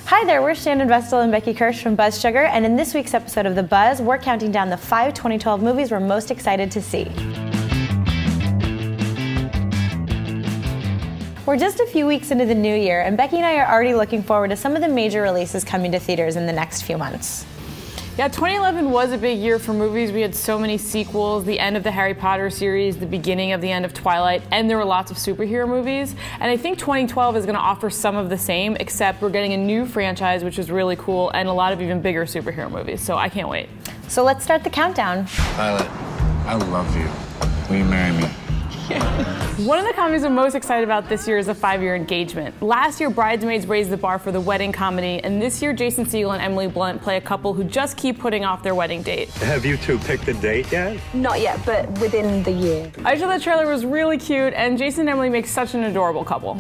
Hi there, we're Shannon, Vestal, and Becky Kirsch from BuzzSugar, and in this week's episode of The Buzz, we're counting down the 5 2012 movies we're most excited to see. We're just a few weeks into the new year, and Becky and I are already looking forward to some of the major releases coming to theaters in the next few months. Yeah, 2011 was a big year for movies. We had so many sequels, the end of the Harry Potter series, the beginning of the end of Twilight, and there were lots of superhero movies. And I think 2012 is going to offer some of the same, except we're getting a new franchise, which is really cool, and a lot of even bigger superhero movies. So I can't wait. So let's start the countdown. Violet, I love you. Will you marry me? One of the comedies I'm most excited about this year is A 5-Year Engagement. Last year, Bridesmaids raised the bar for the wedding comedy, and this year, Jason Segel and Emily Blunt play a couple who just keep putting off their wedding date. Have you two picked a date yet? Not yet, but within the year. I thought the trailer was really cute, and Jason and Emily make such an adorable couple.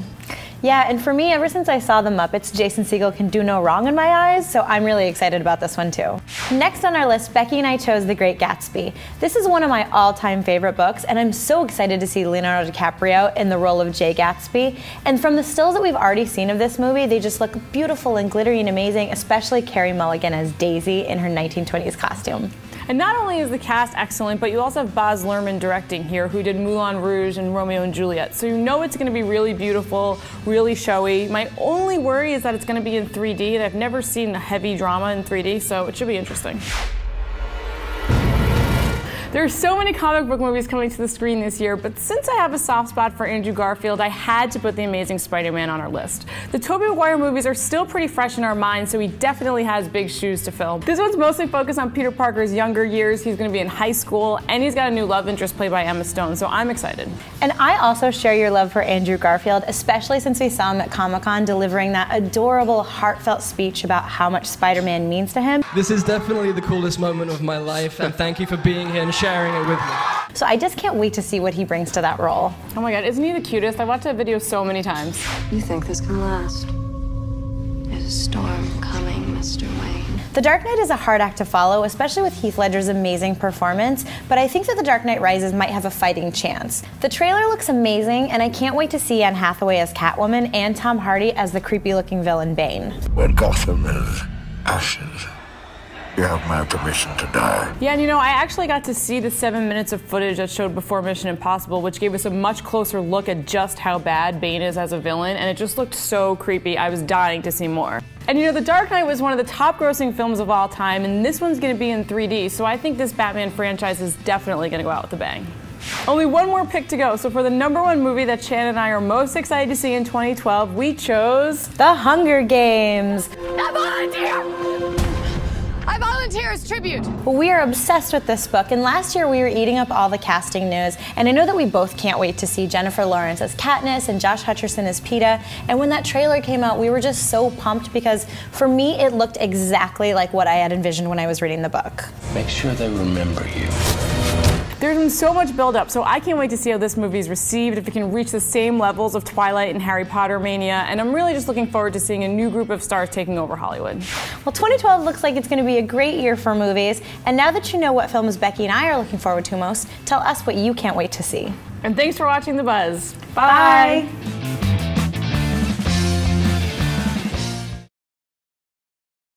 Yeah, and for me, ever since I saw The Muppets, Jason Segel can do no wrong in my eyes, so I'm really excited about this one too. Next on our list, Becky and I chose The Great Gatsby. This is one of my all-time favorite books, and I'm so excited to see Leonardo DiCaprio in the role of Jay Gatsby. And from the stills that we've already seen of this movie, they just look beautiful and glittery and amazing, especially Carey Mulligan as Daisy in her 1920s costume. And not only is the cast excellent, but you also have Baz Luhrmann directing here, who did Moulin Rouge and Romeo and Juliet. So you know it's going to be really beautiful, really showy. My only worry is that it's going to be in 3D, and I've never seen a heavy drama in 3D, so it should be interesting. There are so many comic book movies coming to the screen this year, but since I have a soft spot for Andrew Garfield, I had to put The Amazing Spider-Man on our list. The Tobey Maguire movies are still pretty fresh in our minds, so he definitely has big shoes to fill. This one's mostly focused on Peter Parker's younger years. He's going to be in high school, and he's got a new love interest played by Emma Stone, so I'm excited. And I also share your love for Andrew Garfield, especially since we saw him at Comic-Con delivering that adorable, heartfelt speech about how much Spider-Man means to him. This is definitely the coolest moment of my life, and thank you for being here and sharing it with me. So I just can't wait to see what he brings to that role. Oh my god, isn't he the cutest? I watched that video so many times. You think this can last? There's a storm coming, Mr. Wayne. The Dark Knight is a hard act to follow, especially with Heath Ledger's amazing performance, but I think that The Dark Knight Rises might have a fighting chance. The trailer looks amazing, and I can't wait to see Anne Hathaway as Catwoman and Tom Hardy as the creepy-looking villain Bane. When Gotham is ashes, you have my permission to die. Yeah, and you know, I actually got to see the 7 minutes of footage that showed before Mission Impossible, which gave us a much closer look at just how bad Bane is as a villain, and it just looked so creepy. I was dying to see more. And you know, The Dark Knight was one of the top grossing films of all time, and this one's gonna be in 3D, so I think this Batman franchise is definitely gonna go out with a bang. Only one more pick to go, so for the #1 movie that Shannon and I are most excited to see in 2012, we chose The Hunger Games. I volunteer as tribute. Well, we are obsessed with this book, and last year we were eating up all the casting news, and I know that we both can't wait to see Jennifer Lawrence as Katniss and Josh Hutcherson as Peeta, and when that trailer came out, we were just so pumped because, for me, it looked exactly like what I had envisioned when I was reading the book. Make sure they remember you. There's been so much build-up, so I can't wait to see how this movie is received, if it can reach the same levels of Twilight and Harry Potter mania, and I'm really just looking forward to seeing a new group of stars taking over Hollywood. Well, 2012 looks like it's going to be a great year for movies, and now that you know what films Becky and I are looking forward to most, tell us what you can't wait to see. And thanks for watching The Buzz. Bye.